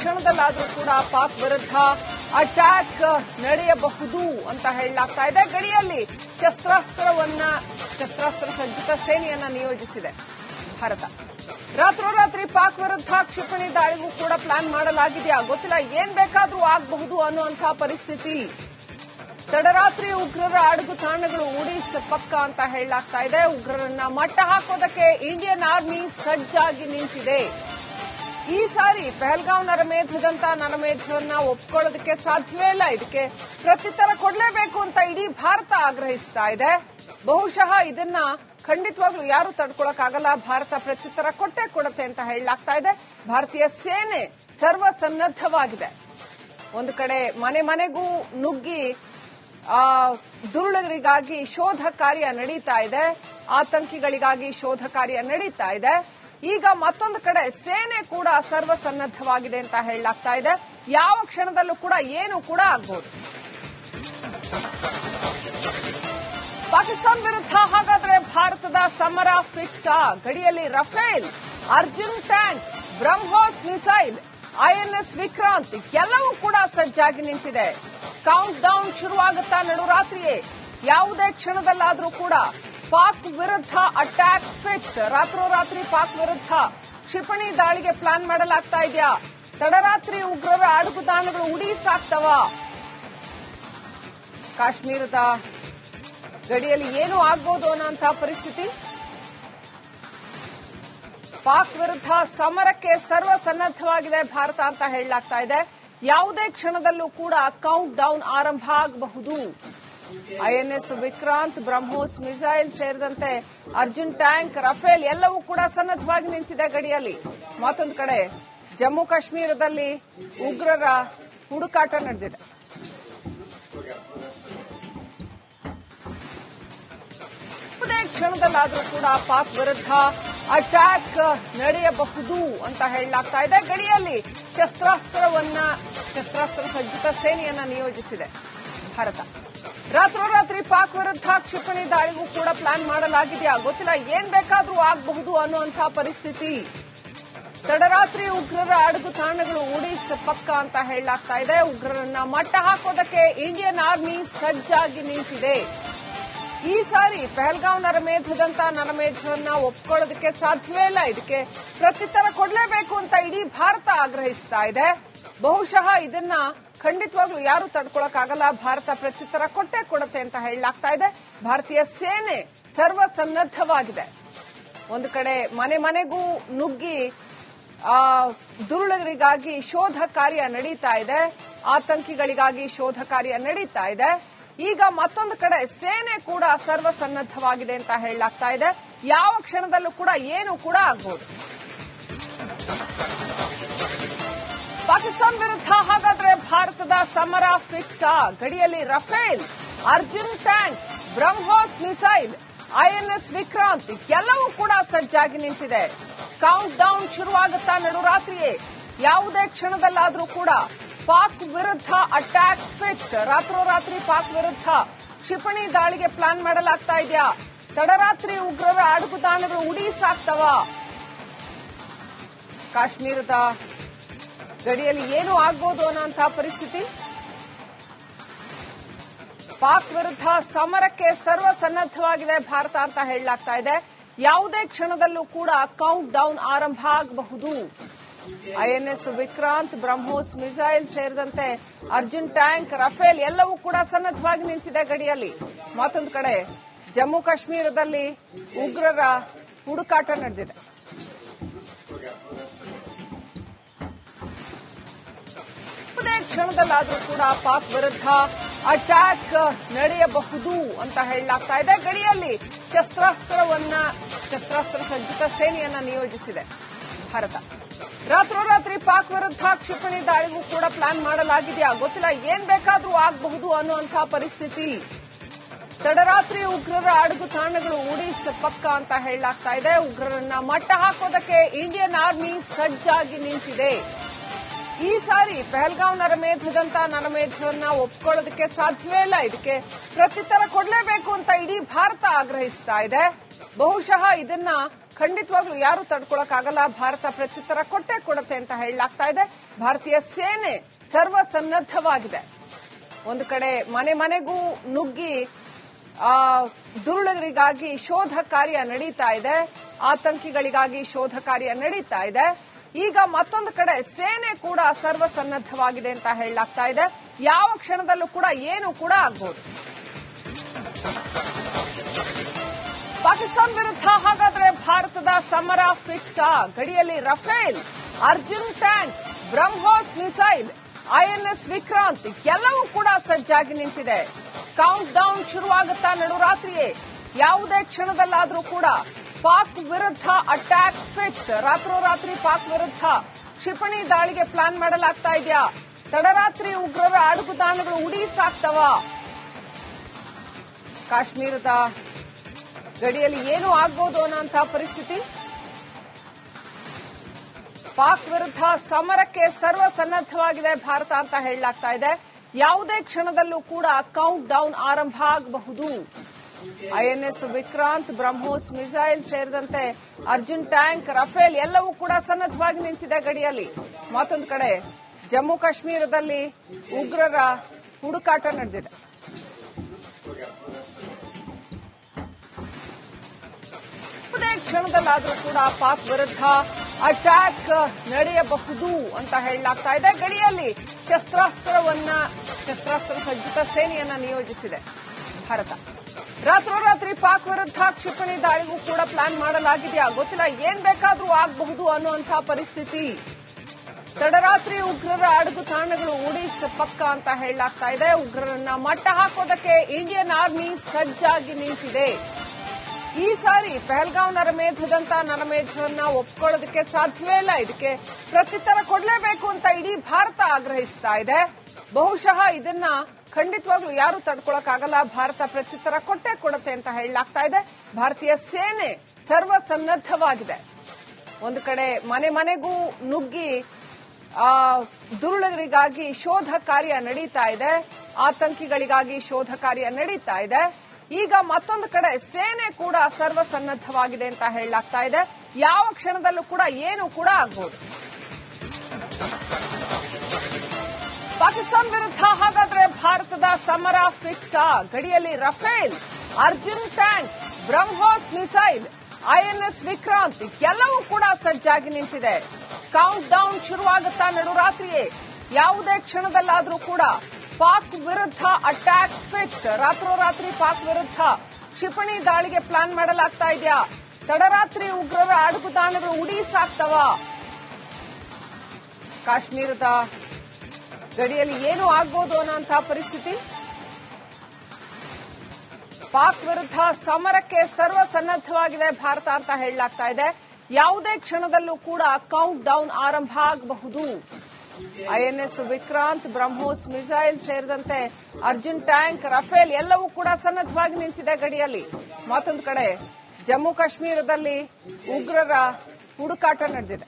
ಕ್ಷಣದಲ್ಲಾದರೂ ಕೂಡ ಪಾಕ್ ವಿರುದ್ಧ ಅಟ್ಯಾಕ್ ನಡೆಯಬಹುದು ಅಂತ ಹೇಳಲಾಗ್ತಾ ಇದೆ. ಗಡಿಯಲ್ಲಿ ಶಸ್ತ್ರಾಸ್ತ್ರ ಸಜ್ಜಿತ ಸೇನೆಯನ್ನ ನಿಯೋಜಿಸಿದೆ ಭಾರತ. ರಾತ್ರೋರಾತ್ರಿ ಪಾಕ್ ವಿರುದ್ಧ ಕ್ಷಿಪಣಿ ದಾಳಿಗೂ ಕೂಡ ಪ್ಲಾನ್ ಮಾಡಲಾಗಿದೆಯಾ ಗೊತ್ತಿಲ್ಲ. ಏನ್ ಬೇಕಾದ್ರೂ ಆಗಬಹುದು ಅನ್ನುವಂತಹ ಪರಿಸ್ಥಿತಿ. ತಡರಾತ್ರಿ ಉಗ್ರರ ಅಡಗು ತಾಣಗಳು ಉಡೀಸ್ ಪಕ್ಕ ಅಂತ ಹೇಳಲಾಗ್ತಾ ಇದೆ. ಉಗ್ರರನ್ನ ಮಟ್ಟ ಹಾಕೋದಕ್ಕೆ ಇಂಡಿಯನ್ ಆರ್ಮಿ ಸಜ್ಜಾಗಿ ನಿಂತಿದೆ. ಈ ಸಾರಿ ಪಹಲ್ಗಾಂವ್ ನರಮೇಧದಂತ ನರಮೇಧವನ್ನ ಒಪ್ಕೊಳ್ಳೋದಕ್ಕೆ ಸಾಧ್ಯವೇ ಇಲ್ಲ. ಇದಕ್ಕೆ ಪ್ರತ್ಯುತ್ತರ ಕೊಡಲೇಬೇಕು ಅಂತ ಇಡೀ ಭಾರತ ಆಗ್ರಹಿಸ್ತಾ ಇದೆ. ಬಹುಶಃ ಇದನ್ನ ಖಂಡಿತವಾಗ್ಲೂ ಯಾರು ತಡ್ಕೊಳಕ್ಕಾಗಲ್ಲ. ಭಾರತ ಪ್ರತ್ಯುತ್ತರ ಕೊಟ್ಟೇ ಕೊಡುತ್ತೆ ಅಂತ ಹೇಳಲಾಗ್ತಾ ಇದೆ. ಭಾರತೀಯ ಸೇನೆ ಸರ್ವಸನ್ನದ್ದವಾಗಿದೆ. ಒಂದು ಕಡೆ ಮನೆ ಮನೆಗೂ ನುಗ್ಗಿ ದುರುಳರಿಗಾಗಿ ಶೋಧ ಕಾರ್ಯ ನಡೀತಾ ಇದೆ. ಆತಂಕಿಗಳಿಗಾಗಿ ಶೋಧ ಕಾರ್ಯ ನಡೀತಾ ಇದೆ. ಈಗ ಮತ್ತೊಂದು ಕಡೆ ಸೇನೆ ಕೂಡ ಸರ್ವಸನ್ನದ್ದವಾಗಿದೆ ಅಂತ ಹೇಳಲಾಗ್ತಾ ಇದೆ. ಯಾವ ಕ್ಷಣದಲ್ಲೂ ಕೂಡ ಏನು ಕೂಡ ಆಗಬಹುದು. ಪಾಕಿಸ್ತಾನ ವಿರುದ್ಧ ಹಾಗಾದ್ರೆ ಭಾರತದ ಸಮರ ಫಿಕ್ಸ್. ಗಡಿಯಲ್ಲಿ Rafale, Arjun tank, BrahMos missile, INS Vikrant ಎಲ್ಲವೂ ಕೂಡ ಸಜ್ಜಾಗಿ ನಿಂತಿದೆ. ಕೌಂಟ್ ಡೌನ್ ಶುರುವಾಗುತ್ತಾ ನಡುರಾತ್ರಿಯೇ. ಯಾವುದೇ ಕ್ಷಣದಲ್ಲಾದರೂ ಕೂಡ ಪಾಕ್ ವಿರುದ್ಧ ಅಟ್ಯಾಕ್ ಫಿಕ್ಸ್. ರಾತ್ರೋರಾತ್ರಿ ಪಾಕ್ ವಿರುದ್ಧ ಕ್ಷಿಪಣಿ ದಾಳಿಗೆ ಪ್ಲಾನ್ ಮಾಡಲಾಗ್ತಾ ಇದೆಯಾ? ತಡರಾತ್ರಿ ಉಗ್ರರ ಅಡಗುತಾಣಗಳು ಉಡೀಸಾಗ್ತವ? ಕಾಶ್ಮೀರದ ಗಡಿಯಲ್ಲಿ ಏನು ಆಗ್ಬೋದು ಅನ್ನೋಂತಹ ಪರಿಸ್ಥಿತಿ. ಪಾಕ್ ವಿರುದ್ಧ ಸಮರಕ್ಕೆ ಸರ್ವಸನ್ನದ್ದವಾಗಿದೆ ಭಾರತ ಅಂತ ಹೇಳಲಾಗ್ತಾ ಇದೆ. ಯಾವುದೇ ಕ್ಷಣದಲ್ಲೂ ಕೂಡ ಕೌಂಟ್ ಡೌನ್ ಆರಂಭ ಆಗಬಹುದು. ಐಎನ್ಎಸ್ ವಿಕ್ರಾಂತ್, ಬ್ರಹ್ಮೋಸ್ ಮಿಸೈಲ್ ಸೇರಿದಂತೆ ಅರ್ಜುನ್ ಟ್ಯಾಂಕ್, ರಫೇಲ್ ಎಲ್ಲವೂ ಕೂಡ ಸನ್ನದ್ದವಾಗಿ ನಿಂತಿದೆ ಗಡಿಯಲ್ಲಿ. ಮತ್ತೊಂದು ಕಡೆ ಜಮ್ಮು ಕಾಶ್ಮೀರದಲ್ಲಿ ಉಗ್ರರ ಹುಡುಕಾಟ ನಡೆದಿದೆ. ಯಾವುದೇ ಕ್ಷಣದಲ್ಲಾದರೂ ಕೂಡ ಪಾಕ್ ವಿರುದ್ಧ ಅಟ್ಯಾಕ್ ನಡೆಯಬಹುದು ಅಂತ ಹೇಳಲಾಗ್ತಾ ಇದೆ. ಗಡಿಯಲ್ಲಿ ಶಸ್ತ್ರಾಸ್ತ್ರ ಸಜ್ಜಿತ ಸೇನೆಯನ್ನ ನಿಯೋಜಿಸಿದೆ ಭಾರತ. ರಾತ್ರೋರಾತ್ರಿ ಪಾಕ್ ವಿರುದ್ಧ ಕ್ಷಿಪಣಿ ದಾಳಿಗೂ ಕೂಡ ಪ್ಲಾನ್ ಮಾಡಲಾಗಿದೆಯಾ ಗೊತ್ತಿಲ್ಲ. ಏನ್ ಬೇಕಾದ್ರೂ ಆಗಬಹುದು ಅನ್ನುವಂತಹ ಪರಿಸ್ಥಿತಿ. ತಡರಾತ್ರಿ ಉಗ್ರರ ಅಡಗು ತಾಣಗಳು ಉಡೀಸ್ ಪಕ್ಕ ಅಂತ ಹೇಳಲಾಗ್ತಾ ಇದೆ. ಉಗ್ರರನ್ನ ಮಟ್ಟ ಹಾಕೋದಕ್ಕೆ ಇಂಡಿಯನ್ ಆರ್ಮಿ ಸಜ್ಜಾಗಿ ನಿಂತಿದೆ. ಈ ಸಾರಿ ಪಹಲ್ಗಾಂವ್ ನರಮೇಧದಂತ ನರಮೇಧವನ್ನ ಒಪ್ಕೊಳ್ಳೋದಕ್ಕೆ ಸಾಧ್ಯವೇ ಇಲ್ಲ. ಇದಕ್ಕೆ ಪ್ರತ್ಯುತ್ತರ ಕೊಡಲೇಬೇಕು ಅಂತ ಇಡೀ ಭಾರತ ಆಗ್ರಹಿಸ್ತಾ ಇದೆ. ಬಹುಶಃ ಇದನ್ನ ಖಂಡಿತವಾಗ್ಲೂ ಯಾರು ತಡ್ಕೊಳಕ್ಕಾಗಲ್ಲ. ಭಾರತ ಪ್ರತ್ಯುತ್ತರ ಕೊಟ್ಟೇ ಕೊಡುತ್ತೆ ಅಂತ ಹೇಳಲಾಗ್ತಾ ಇದೆ. ಭಾರತೀಯ ಸೇನೆ ಸರ್ವಸನ್ನದ್ದವಾಗಿದೆ. ಒಂದು ಕಡೆ ಮನೆ ಮನೆಗೂ ನುಗ್ಗಿ ದುರುಳರಿಗಾಗಿ ಶೋಧ ಕಾರ್ಯ ನಡೀತಾ ಇದೆ. ಆತಂಕಿಗಳಿಗಾಗಿ ಶೋಧ ಕಾರ್ಯ ನಡೀತಾ ಇದೆ. ಈಗ ಮತ್ತೊಂದು ಕಡೆ ಸೇನೆ ಕೂಡ ಸರ್ವಸನ್ನದ್ದವಾಗಿದೆ ಅಂತ ಹೇಳಲಾಗ್ತಾ ಇದೆ. ಯಾವ ಕ್ಷಣದಲ್ಲೂ ಕೂಡ ಏನು ಕೂಡ ಆಗಬಹುದು. ಪಾಕಿಸ್ತಾನ ವಿರುದ್ಧ ಹಾಗಾದ್ರೆ ಭಾರತದ ಸಮರ ಫಿಕ್ಸ್. ಗಡಿಯಲ್ಲಿ Rafale, Arjun tank, BrahMos missile, INS Vikrant ಎಲ್ಲವೂ ಕೂಡ ಸಜ್ಜಾಗಿ ನಿಂತಿದೆ. ಕೌಂಟ್ ಡೌನ್ ಶುರುವಾಗುತ್ತಾ ನಡುರಾತ್ರಿಯೇ. ಯಾವುದೇ ಕ್ಷಣದಲ್ಲಾದರೂ ಕೂಡ ಪಾಕ್ ವಿರುದ್ಧ ಅಟ್ಯಾಕ್ ಫಿಕ್ಸ್. ರಾತ್ರೋರಾತ್ರಿ ಪಾಕ್ ವಿರುದ್ಧ ಕ್ಷಿಪಣಿ ದಾಳಿಗೆ ಪ್ಲಾನ್ ಮಾಡಲಾಗ್ತಾ ಇದೆಯಾ? ತಡರಾತ್ರಿ ಉಗ್ರರ ಅಡಗುತಾಣಗಳು ಉಡೀಸಾಗ್ತವ? ಕಾಶ್ಮೀರದ ಗಡಿಯಲ್ಲಿ ಏನು ಆಗಬಹುದು ಅನ್ನೋಂತಹ ಪರಿಸ್ಥಿತಿ. ಪಾಕ್ ವಿರುದ್ಧ ಸಮರಕ್ಕೆ ಸರ್ವಸನ್ನದ್ದವಾಗಿದೆ ಭಾರತ ಅಂತ ಹೇಳಲಾಗ್ತಾ ಇದೆ. ಯಾವುದೇ ಕ್ಷಣದಲ್ಲೂ ಕೂಡ ಕೌಂಟ್ ಡೌನ್ ಆರಂಭ ಆಗಬಹುದು. ಐಎನ್ಎಸ್ ವಿಕ್ರಾಂತ್, ಬ್ರಹ್ಮೋಸ್ ಮಿಸೈಲ್ ಸೇರಿದಂತೆ ಅರ್ಜುನ್ ಟ್ಯಾಂಕ್, ರಫೇಲ್ ಎಲ್ಲವೂ ಕೂಡ ಸನ್ನದ್ದವಾಗಿ ನಿಂತಿದೆ ಗಡಿಯಲ್ಲಿ. ಮತ್ತೊಂದು ಕಡೆ ಜಮ್ಮು ಕಾಶ್ಮೀರದಲ್ಲಿ ಉಗ್ರರ ಹುಡುಕಾಟ ನಡೆದಿದೆ. ಯಾವುದೇ ಕ್ಷಣದಲ್ಲಾದರೂ ಕೂಡ ಪಾಕ್ ವಿರುದ್ಧ ಅಟ್ಯಾಕ್ ನಡೆಯಬಹುದು ಅಂತ ಹೇಳಲಾಗ್ತಾ ಇದೆ. ಗಡಿಯಲ್ಲಿ ಶಸ್ತ್ರಾಸ್ತ್ರ ಸಜ್ಜಿತ ಸೇನೆಯನ್ನ ನಿಯೋಜಿಸಿದೆ ಭಾರತ. ರಾತ್ರೋರಾತ್ರಿ ಪಾಕ್ ವಿರುದ್ಧ ಕ್ಷಿಪಣಿ ದಾಳಿಗೂ ಕೂಡ ಪ್ಲಾನ್ ಮಾಡಲಾಗಿದೆಯಾ ಗೊತ್ತಿಲ್ಲ. ಏನ್ ಬೇಕಾದ್ರೂ ಆಗಬಹುದು ಅನ್ನುವಂತಹ ಪರಿಸ್ಥಿತಿ. ತಡರಾತ್ರಿ ಉಗ್ರರ ಅಡಗು ತಾಣಗಳು ಉಡೀಸ್ ಪಕ್ಕ ಅಂತ ಹೇಳಲಾಗ್ತಾ ಇದೆ. ಉಗ್ರರನ್ನ ಮಟ್ಟ ಹಾಕೋದಕ್ಕೆ ಇಂಡಿಯನ್ ಆರ್ಮಿ ಸಜ್ಜಾಗಿ ನಿಂತಿದೆ. ಈ ಸಾರಿ ಪಹಲ್ಗಾಂವ್ ನರಮೇಧದಂತ ನರಮೇಧವನ್ನ ಒಪ್ಕೊಳ್ಳೋದಕ್ಕೆ ಸಾಧ್ಯವೇ ಇಲ್ಲ. ಇದಕ್ಕೆ ಪ್ರತ್ಯುತ್ತರ ಕೊಡಲೇಬೇಕು ಅಂತ ಇಡೀ ಭಾರತ ಆಗ್ರಹಿಸ್ತಾ ಇದೆ. ಬಹುಶಃ ಇದನ್ನ ಖಂಡಿತವಾಗ್ಲೂ ಯಾರು ತಡ್ಕೊಳಕ್ಕಾಗಲ್ಲ. ಭಾರತ ಪ್ರತ್ಯುತ್ತರ ಕೊಟ್ಟೇ ಕೊಡುತ್ತೆ ಅಂತ ಹೇಳಲಾಗ್ತಾ ಇದೆ. ಭಾರತೀಯ ಸೇನೆ ಸರ್ವಸನ್ನದ್ದವಾಗಿದೆ. ಒಂದು ಕಡೆ ಮನೆ ಮನೆಗೂ ನುಗ್ಗಿ ದುರುಳರಿಗಾಗಿ ಶೋಧ ಕಾರ್ಯ ನಡೀತಾ ಇದೆ, ಆತಂಕಿಗಳಿಗಾಗಿ ಶೋಧ ಕಾರ್ಯ ನಡೀತಾ ಇದೆ. ಈಗ ಮತ್ತೊಂದು ಕಡೆ ಸೇನೆ ಕೂಡ ಸರ್ವಸನ್ನದ್ದವಾಗಿದೆ ಅಂತ ಹೇಳಲಾಗ್ತಾ ಇದೆ. ಯಾವ ಕ್ಷಣದಲ್ಲೂ ಕೂಡ ಏನು ಕೂಡ ಆಗ್ಬಹುದು. ಪಾಕಿಸ್ತಾನ ವಿರುದ್ಧ ಹಾಗಾದ್ರೆ ಭಾರತದ ಸಮರ ಫಿಕ್ಸ್. ಗಡಿಯಲ್ಲಿ Rafale, Arjun tank, BrahMos missile, INS Vikrant ಎಲ್ಲವೂ ಕೂಡ ಸಜ್ಜಾಗಿ ನಿಂತಿದೆ. ಕೌಂಟ್ ಡೌನ್ ಶುರುವಾಗುತ್ತಾ ನಡುರಾತ್ರಿಯೇ. ಯಾವುದೇ ಕ್ಷಣದಲ್ಲಾದರೂ ಕೂಡ ಪಾಕ್ ವಿರುದ್ಧ ಅಟ್ಯಾಕ್ ಫಿಕ್ಸ್. ರಾತ್ರೋರಾತ್ರಿ ಪಾಕ್ ವಿರುದ್ಧ ಕ್ಷಿಪಣಿ ದಾಳಿಗೆ ಪ್ಲಾನ್ ಮಾಡಲಾಗ್ತಾ ಇದೆಯಾ? ತಡರಾತ್ರಿ ಉಗ್ರರ ಅಡುಗುತಾಣಗಳು ಉಡೀಸಾಗ್ತವ? ಕಾಶ್ಮೀರದ ಗಡಿಯಲ್ಲಿ ಏನು ಆಗ್ಬೋದು ಅನ್ನೋಂತಹ ಪರಿಸ್ಥಿತಿ. ಪಾಕ್ ವಿರುದ್ಧ ಸಮರಕ್ಕೆ ಸರ್ವಸನ್ನದ್ದವಾಗಿದೆ ಭಾರತ ಅಂತ ಹೇಳಲಾಗ್ತಾ ಇದೆ. ಯಾವುದೇ ಕ್ಷಣದಲ್ಲೂ ಕೂಡ ಕೌಂಟ್ ಡೌನ್ ಆರಂಭ ಆಗಬಹುದು. ಐಎನ್ಎಸ್ ವಿಕ್ರಾಂತ್, ಬ್ರಹ್ಮೋಸ್ ಮಿಸೈಲ್ ಸೇರಿದಂತೆ ಅರ್ಜುನ್ ಟ್ಯಾಂಕ್, ರಫೇಲ್ ಎಲ್ಲವೂ ಕೂಡ ಸನ್ನದ್ದವಾಗಿ ನಿಂತಿದೆ ಗಡಿಯಲ್ಲಿ. ಮತ್ತೊಂದು ಕಡೆ ಜಮ್ಮು ಕಾಶ್ಮೀರದಲ್ಲಿ ಉಗ್ರರ ಹುಡುಕಾಟ ನಡೆದಿದೆ. ಯಾವುದೇ ಕ್ಷಣದಲ್ಲಾದರೂ ಕೂಡ ಪಾಕ್ ವಿರುದ್ಧ ಅಟ್ಯಾಕ್ ನಡೆಯಬಹುದು ಅಂತ ಹೇಳಲಾಗ್ತಾ ಇದೆ. ಗಡಿಯಲ್ಲಿ ಶಸ್ತ್ರಾಸ್ತ್ರ ಸಜ್ಜಿತ ಸೇನೆಯನ್ನ ನಿಯೋಜಿಸಿದೆ ಭಾರತ. ರಾತ್ರೋರಾತ್ರಿ ಪಾಕ್ ವಿರುದ್ಧ ಕ್ಷಿಪಣಿ ದಾಳಿಗೂ ಕೂಡ ಪ್ಲಾನ್ ಮಾಡಲಾಗಿದೆಯಾ ಗೊತ್ತಿಲ್ಲ. ಏನ್ ಬೇಕಾದ್ರೂ ಆಗಬಹುದು ಅನ್ನುವಂತಹ ಪರಿಸ್ಥಿತಿ. ತಡರಾತ್ರಿ ಉಗ್ರರ ಅಡುಗುತಾಣಗಳು ಉಡೀಸ್ ಪಕ್ಕ ಅಂತ ಹೇಳಲಾಗ್ತಾ ಇದೆ. ಉಗ್ರರನ್ನ ಮಟ್ಟ ಹಾಕೋದಕ್ಕೆ ಇಂಡಿಯನ್ ಆರ್ಮಿ ಸಜ್ಜಾಗಿ ನಿಂತಿದೆ. ಈ ಸಾರಿ ಪಹಲ್ಗಾಂವ್ ನರಮೇಧದಂತ ನರಮೇಧವನ್ನ ಒಪ್ಕೊಳ್ಳೋದಕ್ಕೆ ಸಾಧ್ಯವೇ ಇಲ್ಲ. ಇದಕ್ಕೆ ಪ್ರತ್ಯುತ್ತರ ಕೊಡಲೇಬೇಕು ಅಂತ ಇಡೀ ಭಾರತ ಆಗ್ರಹಿಸ್ತಾ ಇದೆ. ಬಹುಶಃ ಇದನ್ನ ಖಂಡಿತವಾಗ್ಲೂ ಯಾರು ತಡ್ಕೊಳಕ್ಕಾಗಲ್ಲ. ಭಾರತ ಪ್ರತ್ಯುತ್ತರ ಕೊಟ್ಟೇ ಕೊಡುತ್ತೆ ಅಂತ ಹೇಳಲಾಗ್ತಾ ಇದೆ. ಭಾರತೀಯ ಸೇನೆ ಸರ್ವಸನ್ನದ್ದವಾಗಿದೆ. ಒಂದು ಕಡೆ ಮನೆ ಮನೆಗೂ ನುಗ್ಗಿ ದುರುಳರಿಗಾಗಿ ಶೋಧ ಕಾರ್ಯ ನಡೀತಾ ಇದೆ, ಆತಂಕಿಗಳಿಗಾಗಿ ಶೋಧ ಕಾರ್ಯ ನಡೀತಾ ಇದೆ. ಈಗ ಮತ್ತೊಂದು ಕಡೆ ಸೇನೆ ಕೂಡ ಸರ್ವಸನ್ನದ್ದವಾಗಿದೆ ಅಂತ ಹೇಳಲಾಗ್ತಾ ಇದೆ. ಯಾವ ಕ್ಷಣದಲ್ಲೂ ಕೂಡ ಏನು ಕೂಡ ಆಗಬಹುದು. ಪಾಕಿಸ್ತಾನ ವಿರುದ್ಧ ಹಾಗಾದ್ರೆ ಭಾರತದ ಸಮರ ಫಿಕ್ಸ್. ಗಡಿಯಲ್ಲಿ Rafale, Arjun tank, BrahMos missile, INS Vikrant ಎಲ್ಲವೂ ಕೂಡ ಸಜ್ಜಾಗಿ ನಿಂತಿದೆ. ಕೌಂಟ್ ಡೌನ್ ಶುರುವಾಗುತ್ತಾ ನಡುರಾತ್ರಿಯೇ. ಯಾವುದೇ ಕ್ಷಣದಲ್ಲಾದರೂ ಕೂಡ ಪಾಕ್ ವಿರುದ್ಧ ಅಟ್ಯಾಕ್ ಫಿಕ್ಸ್. ರಾತ್ರೋರಾತ್ರಿ ಪಾಕ್ ವಿರುದ್ಧ ಕ್ಷಿಪಣಿ ದಾಳಿಗೆ ಪ್ಲಾನ್ ಮಾಡಲಾಗ್ತಾ ಇದೆಯಾ? ತಡರಾತ್ರಿ ಉಗ್ರರ ಅಡುಗುತಾಣಗಳು ಉಡೀಸಾಗ್ತವ? ಕಾಶ್ಮೀರದ ಗಡಿಯಲ್ಲಿ ಏನು ಆಗ್ಬೋದು ಅನ್ನೋಂತಹ ಪರಿಸ್ಥಿತಿ. ಪಾಕ್ ವಿರುದ್ಧ ಸಮರಕ್ಕೆ ಸರ್ವಸನ್ನದ್ದವಾಗಿದೆ ಭಾರತ ಅಂತ ಹೇಳಲಾಗ್ತಾ ಇದೆ. ಯಾವುದೇ ಕ್ಷಣದಲ್ಲೂ ಕೂಡ ಕೌಂಟ್ ಡೌನ್ ಆರಂಭ ಆಗಬಹುದು. ಐಎನ್ಎಸ್ ವಿಕ್ರಾಂತ್, ಬ್ರಹ್ಮೋಸ್ ಮಿಸೈಲ್ ಸೇರಿದಂತೆ ಅರ್ಜುನ್ ಟ್ಯಾಂಕ್, ರಫೇಲ್ ಎಲ್ಲವೂ ಕೂಡ ಸನ್ನದ್ದವಾಗಿ ನಿಂತಿದೆ ಗಡಿಯಲ್ಲಿ. ಮತ್ತೊಂದು ಕಡೆ ಜಮ್ಮು ಕಾಶ್ಮೀರದಲ್ಲಿ ಉಗ್ರರ ಹುಡುಕಾಟ ನಡೆದಿದೆ.